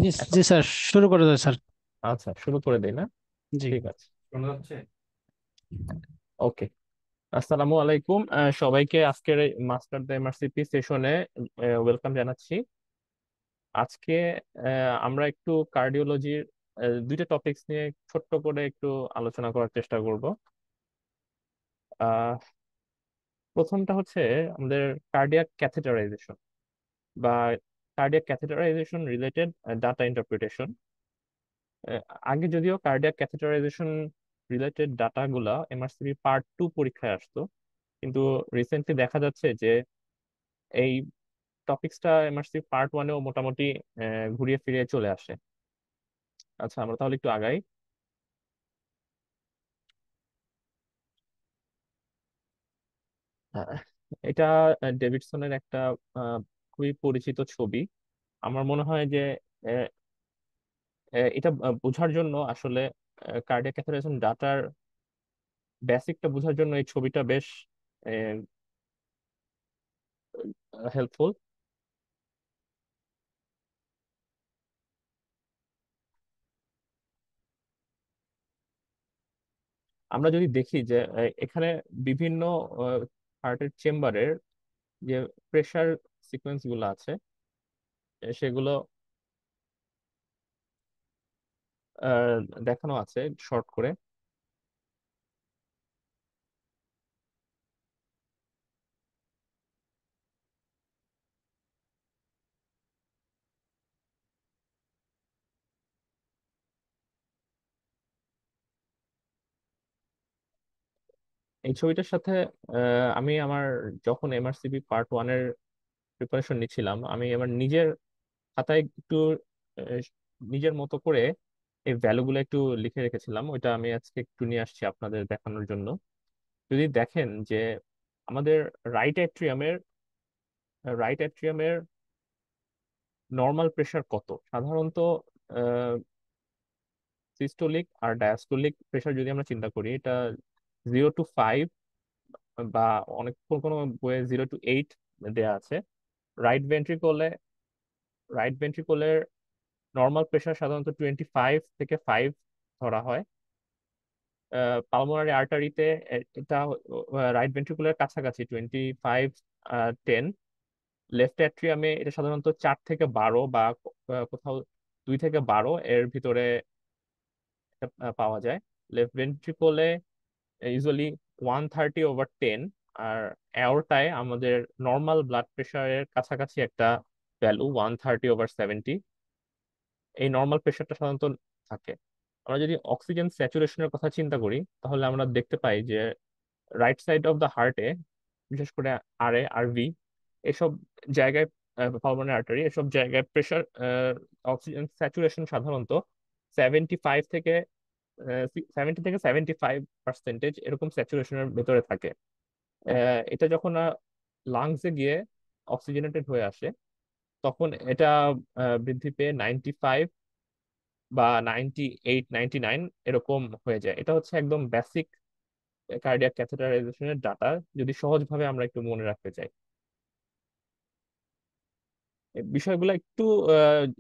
জি এখন জি স্যার, শুরু করে দেয় স্যার। আচ্ছা, শুরু করে দেই না? জি। ঠিক আছে, শোনা যাচ্ছে? ওকে। আসসালামু আলাইকুম, সবাইকে আজকের মাস্টার দ্য এমআরসিপি সেশনে ওয়েলকাম জানাচ্ছি। আজকে আমরা একটু কার্ডিওলজির দুইটা টপিকস নিয়ে ছোট্ট করে একটু আলোচনা করার চেষ্টা করব। আহ, প্রথমটা হচ্ছে আমাদের কার্ডিয়াক ক্যাথেটারাইজেশন বা cardiac catheterization related data interpretation. আহ, আগে যদিও কার্ডিয়াক ক্যাথেটারাইজেশন রিলেটেড ডাটাগুলা এমআরসিপি পার্ট 2 পরীক্ষায় আসতো, কিন্তু রিসেন্টলি দেখা যাচ্ছে যে এই টপিকসটা এমআরসি পার্ট 1-এও মোটামুটি ঘুরিয়ে ফিরিয়ে চলে আসে। আচ্ছা, আমরা তাহলে একটু আগাই। আহ, এটা ডেভিডসনের একটা আহ, খুবই পরিচিত ছবি। আমার মনে হয় যে আহ, এটা বোঝার জন্য আসলে কার্ডিয়াক ক্যাথেটারাইজেশন ডাটার বেসিকটা বোঝার জন্য এই ছবিটা বেশ হেল্পফুল। আমরা যদি দেখি যে এখানে বিভিন্ন হার্টের চেম্বারের যে প্রেসার সিকোয়েন্স গুলো আছে, সেগুলো আহ, দেখানো আছে শর্ট করে। এই ছবিটার সাথে আমি আমার যখন এমআরসিবি পার্ট 1-এর প্রিপারেশন নিচ্ছিলাম, আমি আমার নিজের খাতায় একটু আহ, নিজের মতো করে এই ভ্যালুগুলো একটু লিখে রেখেছিলাম। ওইটা আমি আজকে একটু নিয়ে আসছি আপনাদের দেখানোর জন্য। যদি দেখেন যে আমাদের রাইট অ্যাট্রিয়ামের রাইট অ্যাট্রিয়ামের নর্মাল প্রেশার কত সাধারণত, সিস্টোলিক আর ডায়াস্টোলিক প্রেশার যদি আমরা চিন্তা করি, এটা 0 to 5 বা অনেক কোন কোনো বইয়ে 0 to 8 দেয়া আছে। রাইট ভেন্ট্রিকলে রাইট ভেন্ট্রিকলের নর্মাল প্রেশার সাধারণত 25 থেকে 5 ধরা হয়। পালমোনারি আর্টারিতে এটা রাইট ভেন্ট্রিকুলার কাছাকাছি 25-10। লেফট অ্যাট্রিয়ামে এটা সাধারণত 4 থেকে 12 বা কোথাও 2 থেকে 12 এর ভিতরে এটা, পাওয়া যায়। Left ভেন্ট্রিকলে usually 130/10। আর অ্যাওরটায় আমাদের নর্মাল ব্লাড প্রেশারের কাছাকাছি একটা ভ্যালু 130/70। এই নর্মাল প্রেশারটা সাধারণত থাকে। আমরা যদি অক্সিজেন স্যাচুরেশনের কথা চিন্তা করি, তাহলে আমরা দেখতে পাই যে রাইট সাইড অফ দ্য হার্টে, বিশেষ করে আর এ আর ভি এসব জায়গায়, পালমোনারি আর্টারি এসব জায়গায় প্রেশার, অক্সিজেন স্যাচুরেশন সাধারণত 75 থেকে 70 থেকে 75% এরকম স্যাচুরেশনের ভেতরে থাকে। এটা যখন লাংসে গিয়ে অক্সিজেনেটেড হয়ে আসে, তখন এটা বৃদ্ধি পেয়ে 95 বা 98-99 এরকম হয়ে যায়। এটা হচ্ছে একদম বেসিক কার্ডিয়াক ক্যাথেটারাইজেশনের ডাটা, যদি সহজভাবে আমরা একটু মনে রাখতে চাই। এই বিষয়গুলো একটু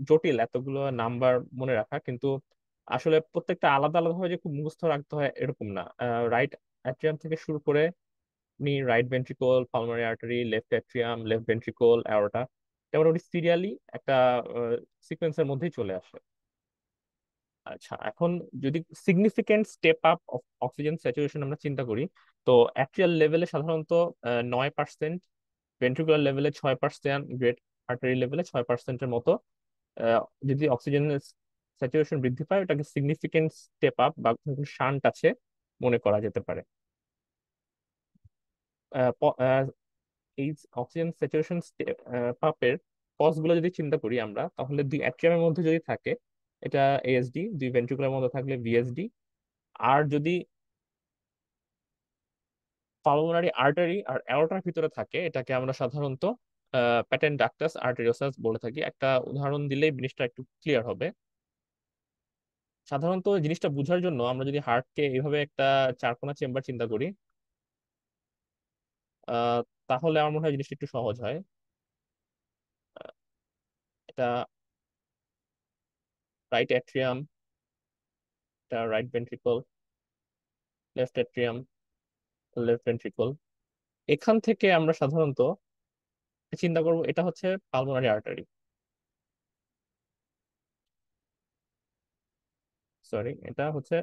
জটিল, এতগুলো নাম্বার মনে রাখা, কিন্তু আসলে প্রত্যেকটা আলাদা আলাদা ভাবে যে খুব মুখস্থ রাখতে হয় এরকম না। রাইট অ্যাট্রিয়াম থেকে শুরু করে আপনি right ventricle, pulmonary artery, left atrium, left ventricle, aorta, এটা মোটামুটি সিরিয়ালি একটা সিকোয়েন্সের মধ্যেই চলে আসে। আচ্ছা, এখন যদি significant step up of oxygen saturation আমরা চিন্তা করি, তো অ্যাট্রিয়াল লেভেলে সাধারণত 9%, ভেন্ট্রিকুলার লেভেলে 6%, গ্রেট আর্টারি লেভেলে 6%-এর মতো আহ, যদি অক্সিজেন স্যাচুরেশন বৃদ্ধি পায়, ওটাকে সিগনিফিকেন্ট স্টেপ আপ বা শান্ট আছে মনে করা যেতে পারে। আহ, প- আহ, এই অক্সিজেন স্যাচুরেশন পাপের কজ গুলো যদি চিন্তা করি আমরা, তাহলে দুই অ্যাট্রিয়ামের মধ্যে যদি থাকে, এটা এএসডি, দুই ভেন্ট্রিকুলার মধ্যে থাকলে ভিএসডি। আর যদি পালমোনারি আর্টারি আর অ্যাওর্টার ভিতরে থাকে, এটাকে আমরা সাধারণত প্যাটেন্ট ডাক্টাস আর্টেরিওসাস বলে থাকি। একটা উদাহরণ দিলেই জিনিসটা একটু ক্লিয়ার হবে। সাধারণত জিনিসটা বোঝার জন্য আমরা যদি হার্টকে এইভাবে একটা চারকোনা চেম্বার চিন্তা করি, আহ, তাহলে আমার মনে হয় জিনিসটা একটু সহজ হয়। আহ, এটা right atrium, right ventricle, left atrium, left ventricle. এখান থেকে আমরা সাধারণত চিন্তা করব এটা হচ্ছে পালমোনারি আর্টারি, সরি এটা হচ্ছে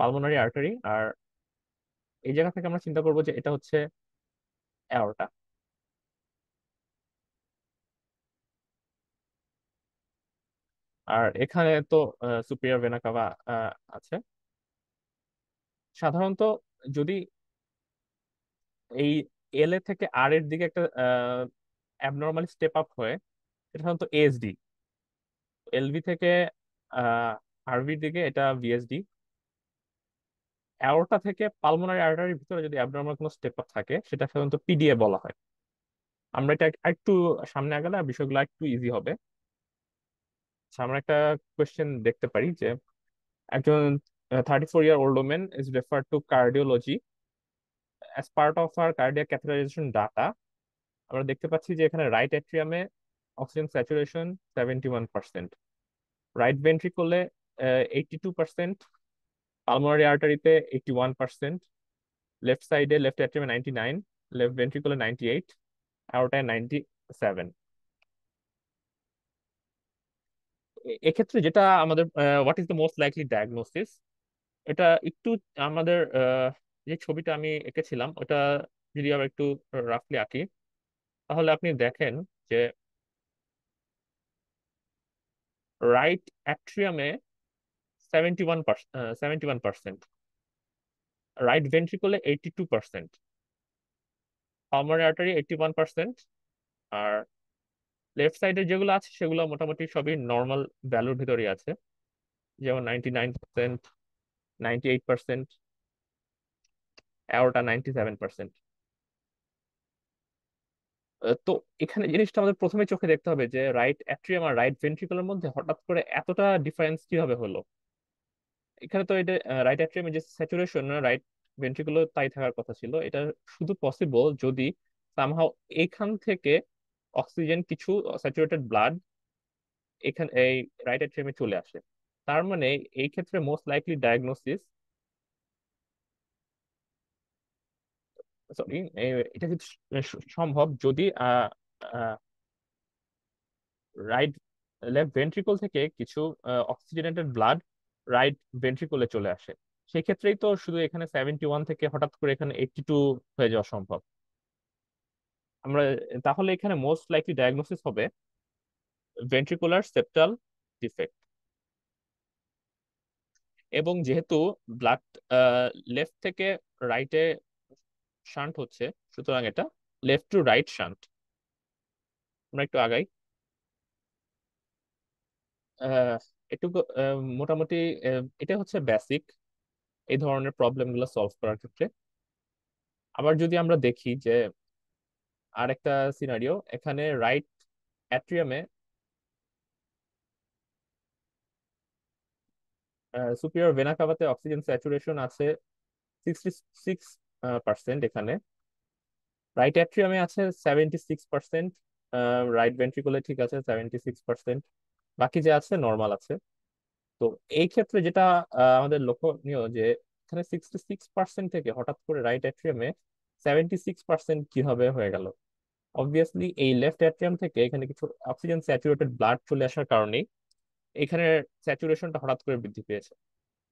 পালমোনারি আর্টারি। আর এই জায়গা থেকে আমরা চিন্তা করবো যে এটা হচ্ছে অ্যাওর্টা। আর এখানে তো সুপিরিয়র ভেনা কাভা আছে। সাধারণত যদি এই এল এ থেকে আর এর দিকে একটা অ্যাবনর্মালি স্টেপ আপ হয়, এটা সাধারণত এএসডি। এলভি থেকে আরভির দিকে এটা ভিএসডি। অ্যাওর্টা থেকে পালমোনারি আর্টারির ভিতরে যদি অ্যাবনর্মাল কোনো স্টেপ আপ থাকে সেটা সাধারণত পিডিএ বলা হয়। আমরা এটা একটু সামনে আগালে আর বিষয়গুলো একটু ইজি হবে। আচ্ছা, আমরা একটা কোয়েশ্চেন দেখতে পারি যে একজন 34-year-old woman is referred to cardiology as part of our cardiac catheterization data. আমরা দেখতে পাচ্ছি যে এখানে রাইট অ্যাট্রিয়ামে অক্সিজেন স্যাচুরেশন 71%, রাইট ভেন্ট্রিকলে 82%, পালমোনারি আর্টারিতে 81%, লেফট সাইডে লেফট অ্যাট্রিয়ামে 99, লেফট ভেন্ট্রিকলে 98, অ্যাওর্টায় 97। এক্ষেত্রে যেটা আমাদের what is the most likely diagnosis, এটা একটু আমাদের যে ছবিটা আমি এঁকেছিলাম ওটা যদি আবার একটু রাফলি আঁকি, তাহলে আপনি দেখেন যে রাইট অ্যাট্রিয়ামে 71%, রাইট ভেন্ট্রিকলে 82%, পালমোনারি আর্টারি 81%। আর লেফট সাইডে যেগুলো আছে সেগুলো মোটামুটি সবই নর্মাল ভ্যালুর ভিতরেই আছে, যেমন 99%, 98%, অ্যাওর্টা 97%। তো এখানে জিনিসটা আমাদের প্রথমে চোখে দেখতে হবে যে রাইট অ্যাট্রিয়াম আর রাইট ভেন্ট্রিকলের মধ্যে হঠাৎ করে এতটা ডিফারেন্স কিভাবে হলো। এখানে তো এটা রাইট অ্যাট্রিয়ামের যে স্যাচুরেশন রাইট ভেন্ট্রিকুলার তাই থাকার কথা ছিল, এটা শুধু পসিবল যদি সামহাও এখান থেকে অক্সিজেন কিছু স্যাচুরেটেড ব্লাড এখানে এই রাইট অ্যাট্রিয়ামে চলে আসে। তার মানে এই ক্ষেত্রে মোস্ট লাইকলি ডায়াগনোসিস, সরি, এটা কিন্তু সম্ভব যদি রাইট লেফট ভেন্ট্রিকল থেকে কিছু অক্সিজেনেটেড ব্লাড রাইট ভেন্ট্রিকলে চলে আসে। সেই ক্ষেত্রেই তো শুধু এখানে 71 থেকে হঠাৎ করে এখানে 82 হয়ে যাওয়া সম্ভব। আমরা তাহলে এখানে মোস্ট লাইকলি ডায়াগনোসিস হবে ভেন্ট্রিকুলার সেপ্টাল ডিফেক্ট। এবং যেহেতু ব্লাড লেফট থেকে রাইটে শান্ট হচ্ছে, সুতরাং এটা লেফট টু রাইট শান্ট। আমরা একটু আগাই। আহ, এটুকু মোটামুটি এটা হচ্ছে বেসিক এই ধরনের প্রবলেম গুলো সলভ করার ক্ষেত্রে। আবার যদি আমরা দেখি যে আরেকটা সিনারিও, এখানে রাইট অ্যাট্রিয়ামে সুপিরিয়র ভেনা কাভাতে অক্সিজেন স্যাচুরেশন আছে 66%। এখানে রাইট অ্যাট্রিয়ামে আছে 76%, রাইট ভেন্ট্রিকুলে ঠিক আছে 76%, বাকি যে আছে নর্মাল আছে। তো এই ক্ষেত্রে যেটা আমাদের লক্ষণীয় যে এখানে 66% থেকে হঠাৎ করে রাইট অ্যাট্রিয়ামে 76% কিভাবে হয়ে গেল। অবভিয়াসলি এই লেফট অ্যাট্রিয়াম থেকে এখানে কিছু অক্সিজেন স্যাচুরেটেড ব্লাড চলে আসার কারণেই এখানে স্যাচুরেশনটা হঠাৎ করে বৃদ্ধি পেয়েছে।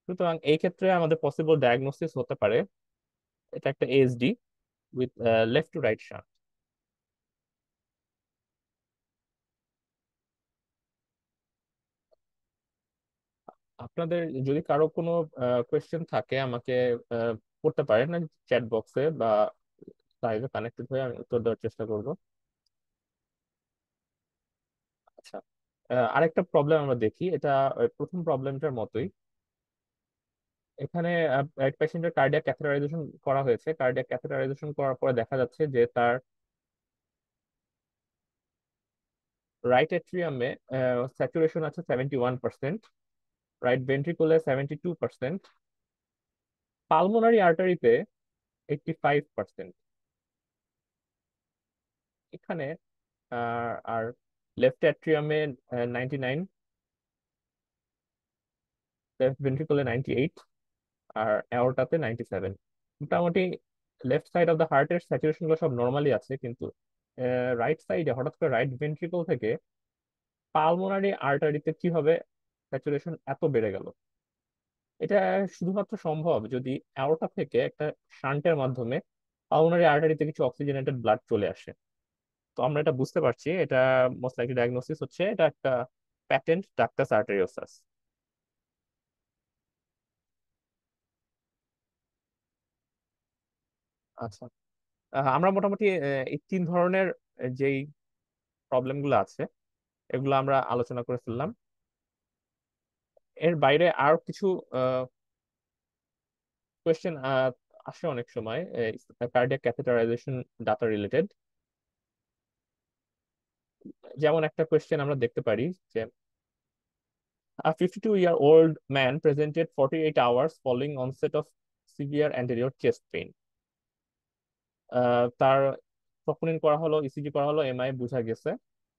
সুতরাং এই ক্ষেত্রে আমাদের পসিবল ডায়াগনোসিস হতে পারে এটা একটা ASD with left to right shunt. আপনাদের যদি কারো কোনো কোয়েশ্চেন থাকে আমাকে আহ, করতে পারেন চ্যাট বক্সে বা লাইভে কানেক্টেড হয়ে আমি উত্তর দেওয়ার চেষ্টা করব। আচ্ছা, আরেকটা প্রবলেম আমরা দেখি, এটা প্রথম প্রবলেমটার মতোই। এখানে এক পেশেন্টের কার্ডিয়াক ক্যাথেটারাইজেশন করা হয়েছে। কার্ডিয়াক ক্যাথেটারাইজেশন করার পরে দেখা যাচ্ছে যে তার রাইট অ্যাট্রিয়ামে স্যাচুরেশন আছে 71%, রাইট ভেন্ট্রিকুলে 72%, পালমোনারি আর্টারিতে 85%। এখানে আর লেফট অ্যাট্রিয়ামে 99, লেফট ভেন্ট্রিকলে 98, আর অ্যাওরটাতে 97। মোটামুটি লেফট সাইড অফ দ্য হার্টের স্যাচুরেশন গুলো সব নর্মালি আছে, কিন্তু রাইট সাইডে হঠাৎ করে রাইট ভেন্ট্রিকল থেকে পালমোনারি আর্টারিতে কিভাবে স্যাচুরেশন এত বেড়ে গেল? এটা শুধুমাত্র সম্ভব যদি অ্যাওরটা থেকে একটা শান্টের মাধ্যমে পালমোনারি আর্টারিতে কিছু অক্সিজেনেটেড ব্লাড চলে আসে। তো আমরা এটা বুঝতে পারছি, এটা মোস্ট লাইকলি ডায়াগনোসিস হচ্ছে এটা একটা প্যাটেন্ট ডাক্টাস আর্টেরিওসাস। আচ্ছা, আমরা মোটামুটি এই তিন ধরনের যেই প্রবলেম গুলো আছে এগুলো আমরা আলোচনা করে ফেললাম। এর বাইরে আর কিছু কোয়েশ্চেন আসে অনেক সময় কার্ডিয়াক ক্যাথেটারাইজেশন ডাটা রিলেটেড। যেমন একটা কোয়েশ্চেন আমরা দেখতে পারি যে a 52-year-old man presented 48 hours following onset of severe anterior chest pain. তার প্রপোনিন করা হলো, ইসিজি করা হলো, এমআই বোঝা গেছে।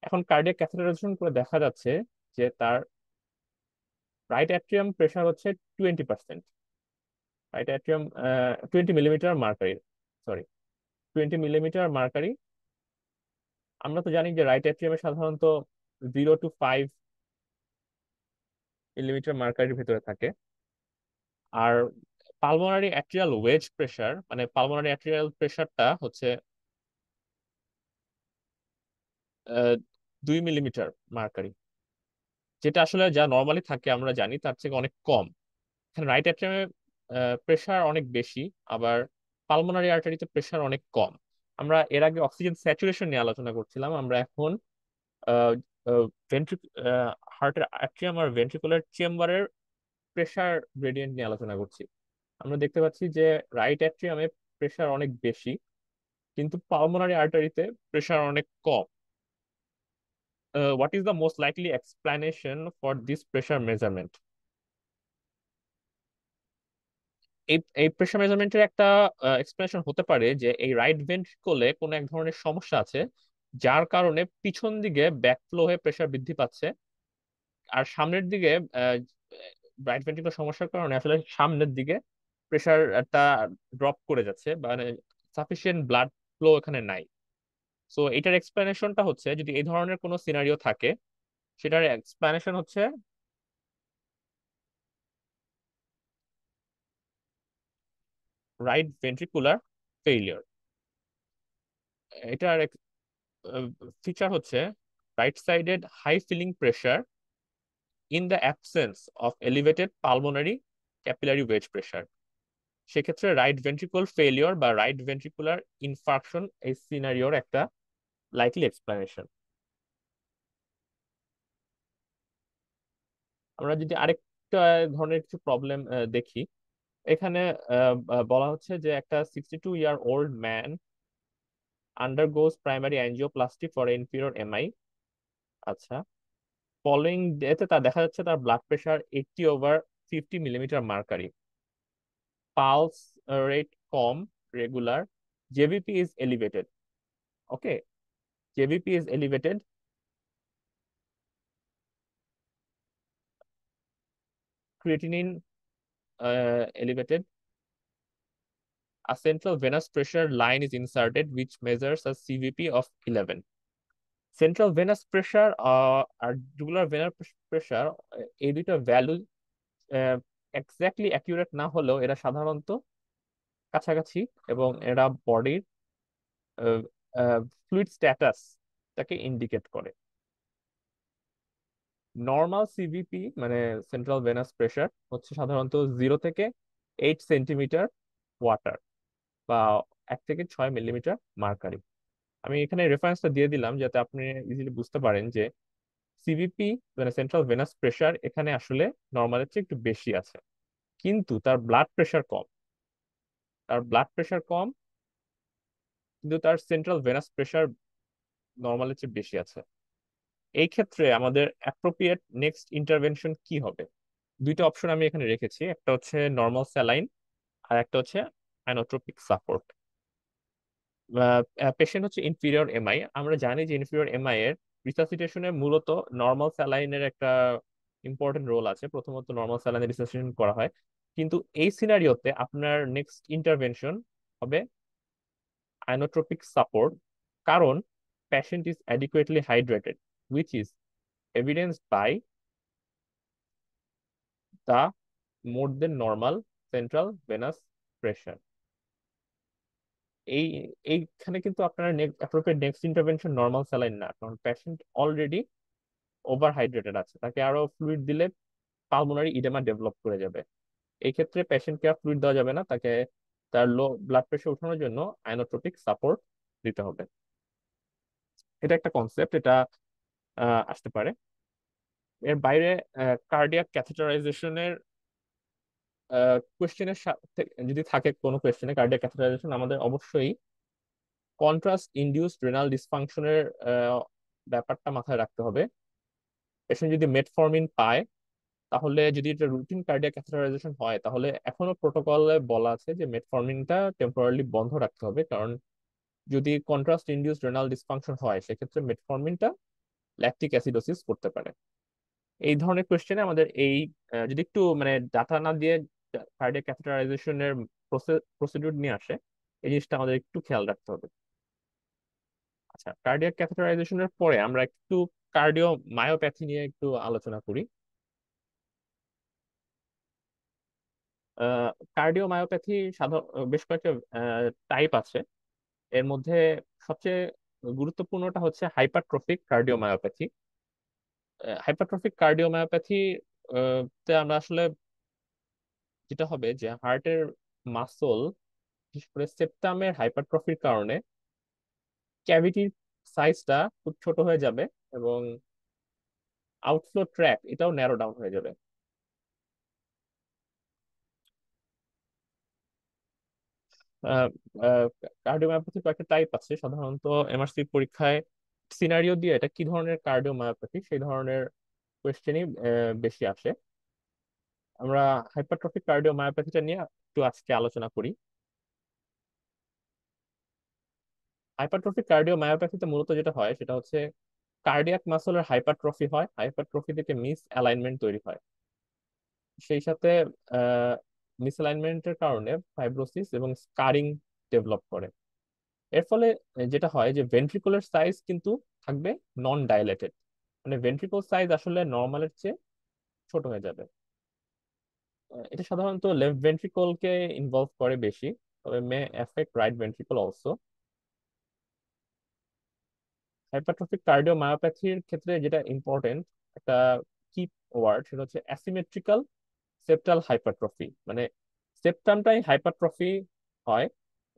এখন কার্ডিয়াক ক্যাথেটারাইজেশন করে দেখা যাচ্ছে যে তার রাইট অ্যাট্রিয়াম প্রেশার হচ্ছে 20%। Right atrium 20 millimetre mercury, sorry, 20 millimetre mercury. আমরা তো জানি যে রাইট অ্যাট্রিয়ামে সাধারণত 0 to 5 মিলিমিটার মার্কারির ভেতরে থাকে। আর পালমোনারি অ্যাট্রিয়াল ওয়েজ প্রেশার, মানে পালমোনারি অ্যাট্রিয়াল প্রেশারটা হচ্ছে 2 মিলিমিটার মার্কারি, যেটা আসলে যা নর্মালি থাকে আমরা জানি তার থেকে অনেক কম। এখানে রাইট অ্যাট্রিয়ামে প্রেশার অনেক বেশি, আবার পালমোনারি আর্টারিতে প্রেশার অনেক কম। আমরা এর আগে অক্সিজেন স্যাচুরেশন নিয়ে আলোচনা করছিলাম, আমরা এখন ভেন্ট্রিক হার্টের অ্যাট্রিয়াম আর ভেন্ট্রিকুলার চেম্বারের প্রেশার গ্রেডিয়েন্ট নিয়ে আলোচনা করছি। আমরা দেখতে পাচ্ছি যে রাইট অ্যাট্রিয়ামে প্রেশার অনেক বেশি, কিন্তু পালমোনারি আর্টারিতে প্রেশার অনেক কম। What is the most likely explanation for this pressure measurement? এই প্রেশার মেজারমেন্টের একটা এক্সপ্লেনেশন হতে পারে যে এই রাইট ভেন্ট্রিকলে কোনো এক ধরনের সমস্যা আছে, যার কারণে পিছন দিকে ব্যাকফ্লো হয়ে প্রেশার বৃদ্ধি পাচ্ছে। আর সামনের দিকে রাইট ভেন্ট্রিকল সমস্যার কারণে আসলে সামনের দিকে প্রেশারটা ড্রপ করে যাচ্ছে, মানে সাফিসিয়েন্ট ব্লাড ফ্লো এখানে নাই। সো এটার এক্সপ্লেনেশনটা হচ্ছে, যদি এই ধরনের কোনো সিনারিও থাকে, সেটার এক্সপ্লেনেশন হচ্ছে রাইট ভেন্ট্রিকুলার ফেইলিওর। এটার ফিচার হচ্ছে right sided high filling pressure in the absence of elevated pulmonary capillary wedge pressure. সেক্ষেত্রে রাইট ভেন্ট্রিকুল ফেলিওর বা রাইট ভেন্ট্রিকুলার ইনফার্কশন এই সিনারিওর একটা লাইকলি এক্সপ্লেনেশন। আমরা যদি আরেকটা ধরনের কিছু প্রবলেম দেখি, এখানে বলা হচ্ছে যে একটা 62-year-old man আন্ডারগোজ primary angioplasty for inferior MI. আচ্ছা, ফলোইং ডেতে তার দেখা যাচ্ছে তার blood pressure 80/50 millimetre mercury, pulse rate com, regular, JVP is elevated. Okay, JVP is elevated, creatinine elevated. A central venous pressure line is inserted which measures a CVP of 11. Central venous pressure আর jugular venous pressure, এই দুইটা value exactly accurate না হলেও এরা সাধারণত কাছাকাছি, এবং এরা বডির ফ্লুইড স্ট্যাটাস তাকে ইন্ডিকেট করে। নর্মাল সিভিপি মানে সেন্ট্রাল ভেনাস প্রেশার হচ্ছে সাধারণত 0 থেকে 8 সেন্টিমিটার ওয়াটার, বা 1 থেকে 6 মিলিমিটার মার্কারি। আমি এখানে রেফারেন্সটা দিয়ে দিলাম যাতে আপনি ইজিলি বুঝতে পারেন যে সিভিপি মানে সেন্ট্রাল ভেনাস প্রেশার এখানে আসলে নর্মালের চেয়ে একটু বেশি আছে, কিন্তু তার ব্লাড প্রেশার কম। তার ব্লাড প্রেশার কম, কিন্তু তার সেন্ট্রাল ভেনাস প্রেশার নর্মালের চেয়ে বেশি আছে। এই ক্ষেত্রে আমাদের অ্যাপ্রোপ্রিয়েট নেক্সট ইন্টারভেনশন কি হবে? দুইটা অপশন আমি এখানে রেখেছি, একটা হচ্ছে নর্মাল স্যালাইন আর একটা হচ্ছে আইনোট্রপিক সাপোর্ট। পেশেন্ট হচ্ছে ইনফিরিয়র এমআই। আমরা জানি যে ইনফিরিয়র এমআই এর রিসাসিটেশনে মূলত নর্মাল স্যালাইনের একটা ইম্পর্টেন্ট রোল আছে। প্রথমত নর্মাল স্যালাইনের রিসাসিটেশন করা হয়, কিন্তু এই সিনারিওতে আপনার নেক্সট ইন্টারভেনশন হবে আইনোট্রপিক সাপোর্ট, কারণ patient is adequately hydrated, which is evidenced by the more than normal central venous pressure. এই এইখানে কিন্তু আপনার appropriate next intervention normal saline না, কারণ পেশেন্ট অলরেডি ওভার হাইড্রেটেড আছে, তাকে আরো ফ্লুইড দিলে পালমোনারি ইডেমা ডেভেলপ করে যাবে। এই ক্ষেত্রে পেশেন্টকে আর ফ্লুইড দেওয়া যাবে না, তাকে তার লো ব্লাড প্রেশার উঠানোর জন্য আইনোট্রপিক সাপোর্ট দিতে হবে। এটা একটা কনসেপ্ট, এটা আসতে পারে। এর বাইরে কার্ডিয়াক ক্যাথেটারাইজেশনের কোয়েশ্চেনের সাথে যদি থাকে, কোনো কোয়েশ্চেনে কার্ডিয়াক ক্যাথেটারাইজেশন, আমাদের অবশ্যই কন্ট্রাস্ট ইনডিউসড রেনাল ডিসফাংশনের ব্যাপারটা মাথায় রাখতে হবে। পেশেন্ট যদি মেটফরমিন পায়, তাহলে যদি এটা রুটিন কার্ডিয়াক ক্যাথেটারাইজেশন হয়, তাহলে এখনো প্রোটোকলে বলা আছে যে মেটফরমিনটা টেম্পোরারি বন্ধ রাখতে হবে, কারণ যদি কন্ট্রাস্ট ইনডিউসড রেনাল ডিসফাংশন হয়, সেক্ষেত্রে মেটফরমিনটা ল্যাকটিক অ্যাসিডোসিস করতে পারে। এই ধরনের কোয়েশ্চেনে আমাদের যদি একটু মানে ডাটা না দিয়ে কার্ডিয়াক ক্যাথেটারাইজেশনের প্রসিডিউর নিয়ে আসে, এই জিনিসটা আমাদের একটু খেয়াল রাখতে হবে। আচ্ছা, কার্ডিয়াক ক্যাথেটারাইজেশনের পরে আমরা একটু কার্ডিও মায়োপ্যাথি নিয়ে একটু আলোচনা করি। কার্ডিও মায়োপ্যাথি সাধারণ বেশ কয়েকটা টাইপ আছে। এর মধ্যে সবচেয়ে গুরুত্বপূর্ণটা হচ্ছে হাইপারট্রফিক কার্ডিওমায়োপ্যাথি। হাইপারট্রফিক কার্ডিওমায়োপ্যাথি তে আমরা আসলে যেটা হবে যে হার্টের মাসল, বিশেষ করে সেপ্টামের হাইপারট্রফির কারণে ক্যাভিটির সাইজটা খুব ছোট হয়ে যাবে, এবং আউটফ্লো ট্র্যাক এটাও ন্যারো ডাউন হয়ে যাবে। কার্ডিওমায়োপ্যাথি কয়েকটা টাইপ আছে, সাধারণত এমআরসি পরীক্ষায় সিনারিও দিয়ে এটা কি ধরনের কার্ডিওমায়োপ্যাথি সেই ধরনের কোয়েশ্চেনই বেশি আসে। আমরা হাইপারট্রফিক কার্ডিওমায়োপ্যাথিটা নিয়ে একটু আজকে আলোচনা করি। হাইপারট্রফিক কার্ডিওমায়োপ্যাথিতে মূলত যেটা হয় সেটা হচ্ছে কার্ডিয়াক মাসলের হাইপারট্রফি হয়, হাইপারট্রফি থেকে মিস অ্যালাইনমেন্ট তৈরি হয়, সেই সাথে মিস অ্যালাইনমেন্টের কারণে ফাইব্রোসিস এবং স্কারিং ডেভেলপ করে। এর ফলে যেটা হয় যে ভেন্ট্রিকুলার সাইজ কিন্তু থাকবে নন ডাইলেটেড, মানে ভেন্ট্রিকল সাইজ আসলে নর্মালের চেয়ে ছোট হয়ে যাবে। এটা সাধারণত লেফট ভেন্ট্রিকলকে ইনভলভ করে বেশি, তবে may effect right ventricle also. Hypertrophic কার্ডিওমায়োপ্যাথির ক্ষেত্রে যেটা ইম্পর্টেন্ট একটা কি ওয়ার্ড, সেটা হচ্ছে অ্যাসিমেট্রিক্যাল সেপ্টাল হাইপারট্রফি, মানে সেপ্টামটাই হাইপারট্রফি হয়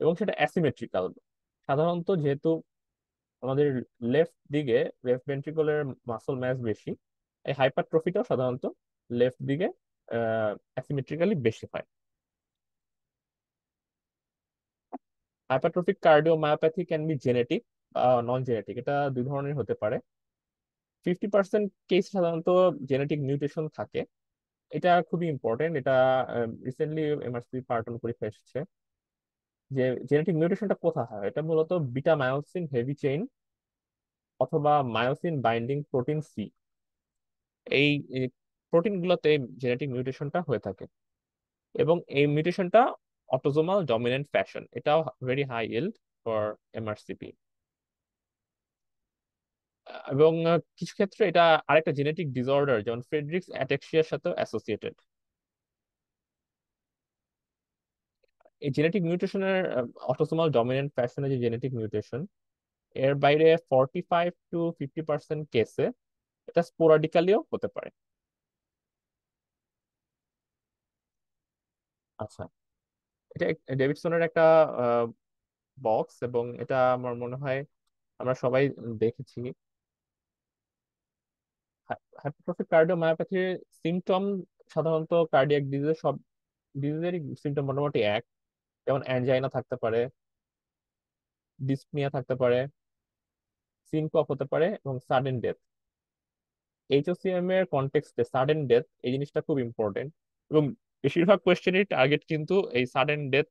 এবং সেটা অ্যাসিমেট্রিক্যাল। সাধারণত যেহেতু আমাদের লেফট দিকে লেফট ভেন্ট্রিকলের মাসল ম্যাস বেশি, এই হাইপারট্রফিটাও সাধারণত লেফট দিকে অ্যাসিমেট্রিক্যালি বেশি হয়। Hypertrophic cardiomyopathy can be genetic বা নন জেনেটিক, এটা দুই ধরনের হতে পারে। 50% কেস সাধারণত জেনেটিক মিউটেশন থাকে। এটা খুবই ইম্পর্টেন্ট, এটা রিসেন্টলি এমআরসি পার্টন পরীক্ষা এসেছে যে জেনেটিক মিউটেশনটা কোথায় হয়। এটা মূলত বিটা মায়োসিন হেভি চেইন অথবা মায়োসিন বাইন্ডিং প্রোটিন সি, এই প্রোটিন গুলোতে জেনেটিক মিউটেশনটা হয়ে থাকে, এবং এই মিউটেশনটা অটোজোমাল ডমিনেন্ট ফ্যাশন, এটাও very high yield for MRCP. এবং কিছু ক্ষেত্রে এটা আরেকটা জেনেটিক ডিসঅর্ডার যেমন ফ্রেডরিক্স অ্যাটাক্সিয়ার সাথে অ্যাসোসিয়েটেড। এই জেনেটিক মিউটেশনের অটোসোমাল ডমিনেন্ট ফ্যাশনে যে জেনেটিক মিউটেশন, এর বাইরে 45 to 50% কেসে এটা স্পোরাডিক্যালিও হতে পারে। আচ্ছা, এটা ডেভিডসনের একটা বক্স, এবং এটা আমার মনে হয় আমরা সবাই দেখেছি। হাইপারট্রফিক কার্ডিওমায়োপ্যাথির সিমটম সাধারণত কার্ডিয়াক ডিজিজের সব ডিজিজেরই সিমটম মোটামুটি এক, যেমন অ্যানজাইনা থাকতে পারে, ডিসপনিয়া থাকতে পারে, সিনকপ হতে পারে, এবং সাডেন ডেথ। এইচওসিএম এর কনটেক্সটে সাডেন ডেথ এই জিনিসটা খুব ইম্পর্টেন্ট, এবং বেশিরভাগ কোয়েশ্চেনের টার্গেট কিন্তু এই সাডেন ডেথ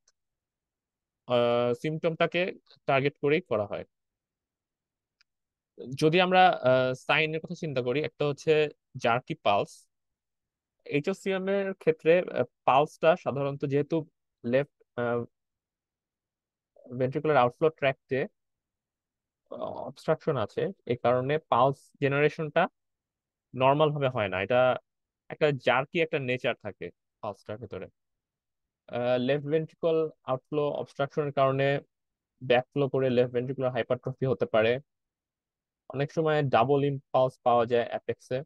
সিমটমটাকে টার্গেট করেই করা হয়। যদি আমরা সাইনের কথা চিন্তা করি, একটা হচ্ছে জার্কি পালস। এইচওসিএম এর ক্ষেত্রে পালসটা সাধারণত, যেহেতু লেফট ভেন্ট্রিকুলার আউটফ্লো ট্র্যাক্টে অবস্ট্রাকশন আছে, এই কারণে পালস জেনারেশনটা নর্মাল ভাবে হয় না। এটা একটা জার্কি একটা নেচার থাকে পালসটার ভেতরে। লেফট ভেন্ট্রিকল আউটফ্লো অবস্ট্রাকশনের কারণে ব্যাকফ্লো করে লেফট ভেন্ট্রিকুলার হাইপারট্রফি হতে পারে। অনেক সময় ডাবল ইম্পালস পাওয়া যায় অ্যাপেক্সে।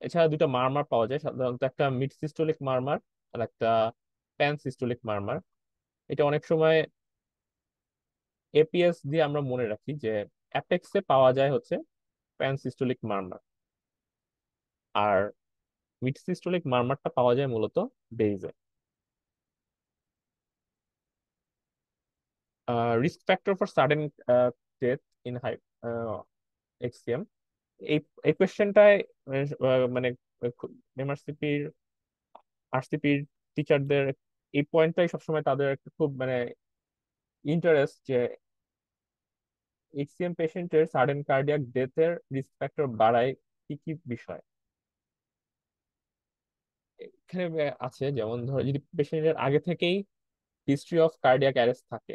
এছাড়া দুটো মারমার পাওয়া যায়, সাধারণত একটা মিড সিস্টোলিক মারমার আর একটা প্যান সিস্টোলিক মারমার। এটা অনেক সময় এপিএস দিয়ে আমরা মনে রাখি যে অ্যাপেক্সে পাওয়া যায় হচ্ছে প্যান সিস্টোলিক মারমার, আর মিড সিস্টোলিক মারমারটা পাওয়া যায় মূলত বেইজে। Risk factor for sudden death in high এক্সিএম, এই এই কোয়েশ্চেনটায় মানে এমআরসিপির আরসিপির টিচারদের এই পয়েন্টটাই সবসময় তাদের একটা খুব মানে ইন্টারেস্ট, যে এইচসিএম পেশেন্টের সাডেন কার্ডিয়াক ডেথের রিস্ক ফ্যাক্টর বাড়ায় কি কি বিষয়। এখানে আছে, যেমন ধরো যদি পেশেন্টের আগে থেকেই হিস্ট্রি অফ কার্ডিয়াক অ্যারেস্ট থাকে,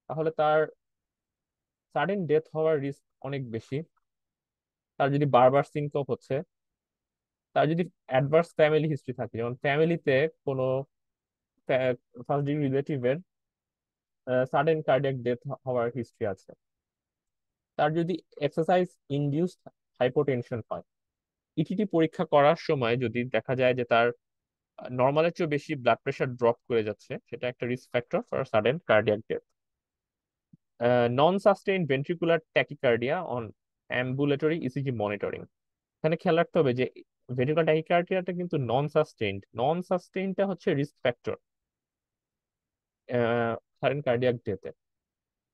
তাহলে তার সাডেন ডেথ হওয়ার রিস্ক অনেক বেশি। তার যদি বারবার সিনকপ হচ্ছে, তার যদি অ্যাডভার্স ফ্যামিলি হিস্ট্রি থাকে, যেমন ফ্যামিলিতে কোনো ফার্স্ট ডিগ্রি রিলেটিভের সাডেন কার্ডিয়াক ডেথ হওয়ার হিস্ট্রি আছে, তার যদি এক্সারসাইজ ইনডিউসড হাইপোটেনশন হয়, ইটিটি পরীক্ষা করার সময় যদি দেখা যায় যে তার নর্মালের চেয়ে বেশি ব্লাড প্রেশার ড্রপ করে যাচ্ছে, সেটা একটা risk factor for sudden cardiac death. Non sustain ventricular tachycardia on ambulatory ECG monitoring. এখানে খেয়াল রাখতে হবে যে ভেন্ট্রিকুলার ট্যাকিকার্ডিয়াটা কিন্তু নন সাস্টেইনড, নন সাস্টেইনটা হচ্ছে রিস্ক ফ্যাক্টর সাডেন কার্ডিয়াক ডেথে।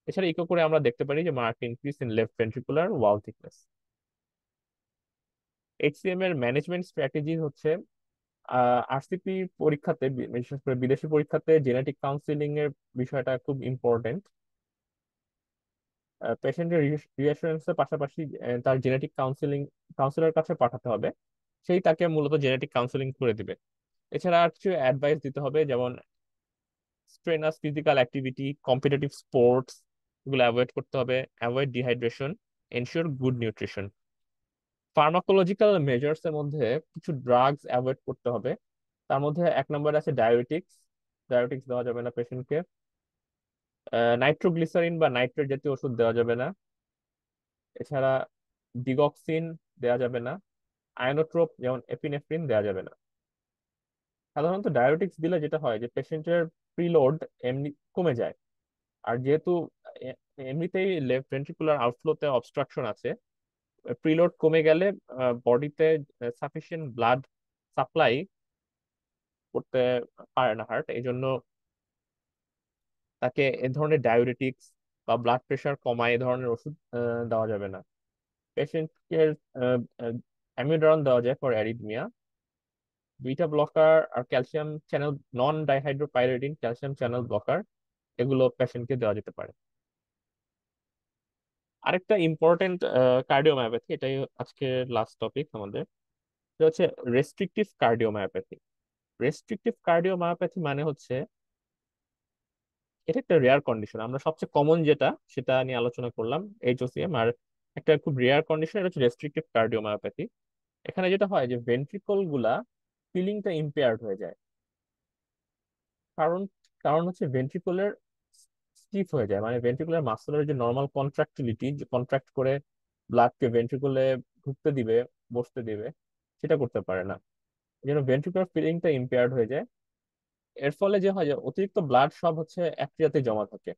এছাড়া ইকো করে আমরা দেখতে পারি যে mark increase in left ventricular wall thickness. HCM এর ম্যানেজমেন্ট স্ট্র্যাটেজি হচ্ছে আরসিপি পরীক্ষাতে, বিশেষ করে বিদেশি পরীক্ষাতে জেনেটিক কাউন্সিলিং এর বিষয়টা খুব ইম্পর্টেন্ট। পেশেন্টের রিঅ্যাসুরেন্সের পাশাপাশি তার জেনেটিক কাউন্সিলর কাছে পাঠাতে হবে, সেই তাকে মূলত জেনেটিক কাউন্সিলিং করে দিবে। এছাড়া আর কিছু অ্যাডভাইস দিতে হবে, যেমন strenuous physical activity, competitive sports, এগুলো অ্যাভয়েড করতে হবে, avoid dehydration, ensure good nutrition. Pharmacological measures এর মধ্যে কিছু ড্রাগস অ্যাভয়েড করতে হবে। তার মধ্যে এক নম্বরে আছে ডায়াবেটিক্স। ডায়াবেটিক্স দেওয়া যাবে না পেশেন্টকে। নাইট্রোগ্লিসারিন বা নাইট্রেট জাতীয় ওষুধ দেওয়া যাবে না। এছাড়া ডিগক্সিন দেওয়া যাবে না। আয়নোট্রোপ যেমন এপিনেফ্রিন দেওয়া যাবে না। সাধারণত ডায়াবেটিক্স দিলে যেটা হয় যে পেশেন্টের প্রিলোড এমনি কমে যায়। আর যেহেতু এ- এমনিতেই লেফট ভেন্ট্রিকুলার আউটফ্লোতে অবস্ট্রাকশন আছে, প্রিলোড কমে গেলে বডিতে সাফিসিয়েন্ট ব্লাড সাপ্লাই করতে পারে না হার্ট। এই জন্য তাকে এ ধরনের ডায়াবেটিক্স বা ব্লাড প্রেশার কমায় এ ধরনের ওষুধ দেওয়া যাবে না। পেশেন্টকে অ্যামিউডারন দেওয়া যায় ফর অ্যারিথমিয়া। বিটা ব্লকার আর calcium channel, non dihydropyridine calcium channel blocker, এগুলো পেশেন্টকে দেওয়া যেতে পারে। আরেকটা ইম্পর্টেন্ট কার্ডিওমায়োপ্যাথি, এটাই আজকে লাস্ট টপিক আমাদের, এটা হচ্ছে রেস্ট্রিকটিভ কার্ডিওমায়োপ্যাথি। রেস্ট্রিকটিভ কার্ডিওমায়োপ্যাথি মানে হচ্ছে এটা একটা রেয়ার কন্ডিশন। আমরা সবচেয়ে কমন যেটা সেটা নিয়ে আলোচনা করলাম, এইচওসিএম। আর একটা খুব রেয়ার কন্ডিশন, এটা হচ্ছে রেস্ট্রিকটিভ কার্ডিওমায়োপ্যাথি। এখানে যেটা হয় যে ভেন্ট্রিকল গুলা ফিলিংটা ইম্পেয়ার্ড হয়ে যায়। কারণ কারণ হচ্ছে ভেন্ট্রিকুলার স্টিফ হয়ে যায়, মানে ভেন্ট্রিকুলার মাসলের যে নর্মাল কন্ট্রাক্টিলিটি, যে কন্ট্রাক্ট করে ব্লাডকে ভেন্ট্রিকুলে ঢুকতে দিবে, বসতে দিবে, সেটা করতে পারে না। এই জন্য ভেন্ট্রিকুলার ফিলিংটা ইম্পেয়ার্ড হয়ে যায়। এর ফলে যে হয় যে অতিরিক্ত ব্লাড সব হচ্ছে অ্যাট্রিয়াতে জমা থাকে।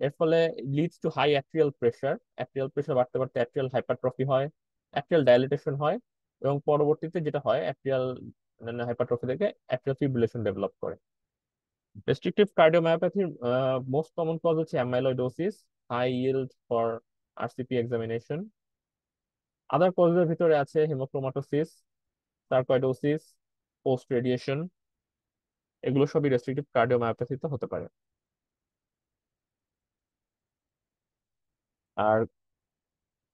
এর ফলে leads to high atrial pressure. Atrial pressure বাড়তে বাড়তে অ্যাট্রিয়াল হাইপারট্রফি হয়, অ্যাট্রিয়াল ডাইলেটেশন হয়, এবং পরবর্তীতে যেটা হয় অ্যাট্রিয়াল হাইপারট্রফি থেকে অ্যাট্রিয়াল ফিব্রিলেশন ডেভেলপ করে। রেস্ট্রিকটিভ কার্ডিওমায়োপ্যাথির মোস্ট কমন কজ হচ্ছে amyloidosis, high yield for RCP examination. Other কজের ভিতরে আছে হেমোক্রোমাটোসিস, সার্কয়েডোসিস, পোস্ট রেডিয়েশন। এগুলো সবই রেস্ট্রিকটিভ কার্ডিওমায়োপ্যাথিতে হতে পারে। আর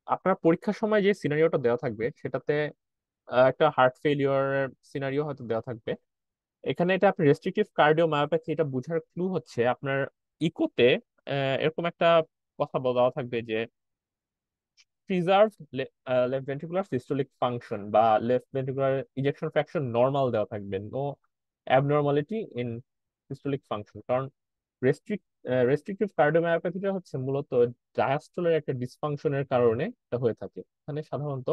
আপনার পরীক্ষার সময় যে সিনারিওটা দেওয়া থাকবে সেটাতে একটা হার্ট ফেলিওরের সিনারিও হয়তো দেওয়া থাকবে। এখানে এটা আপনি রেস্ট্রিকটিভ কার্ডিওমায়োপ্যাথি এটা বোঝার ক্লু হচ্ছে আপনার ইকোতে এরকম একটা কথা বলা থাকবে যে preserve left ventricular systolic function বা left ventricular ejection fraction normal দেওয়া থাকবে, no abnormality in systolic function. কারণ রেস্ট্রিকটিভ কার্ডিওমায়োপ্যাথিটা হচ্ছে মূলত ডায়াস্টোলের একটা ডিসফাংশনের কারণে এটা হয়ে থাকে। এখানে সাধারণত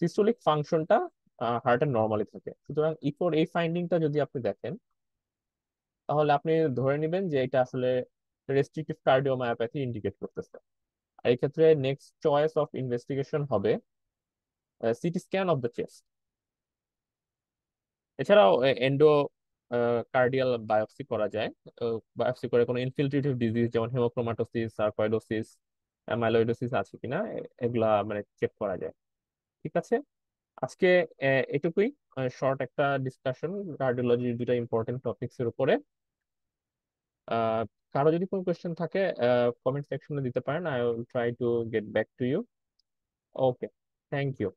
সিস্টোলিক ফাংশনটা হার্টের নর্মালি থাকে। সুতরাং ইকোর এই ফাইন্ডিংটা যদি আপনি দেখেন তাহলে আপনি ধরে নেবেন যে এটা আসলে রেস্ট্রিকটিভ কার্ডিওমায়োপ্যাথি ইন্ডিকেট করতেছে। আর এই ক্ষেত্রে নেক্সট চয়েস অফ ইনভেস্টিগেশন হবে CT scan of the chest. এছাড়াও এন্ডো কার্ডিয়াল বায়োপসি করা যায়। বায়োপসি করে কোনো ইনফিলট্রেটিভ ডিজিজ যেমন হেমোক্রোমাটোসিস, সার্কয়েডোসিস, অ্যামাইলয়েডোসিস আছে কিনা এগুলা মানে চেক করা যায়। ঠিক আছে, আজকে এটুকুই, শর্ট একটা ডিসকাশন কার্ডিওলজির দুটা ইম্পর্টেন্ট টপিকস এর উপরে। আহ, কারো যদি কোনো কোয়েশ্চেন থাকে কমেন্ট সেকশনে দিতে পারেন, I will try to get back to you. Okay, thank you.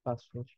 পাঁচ মিনিট।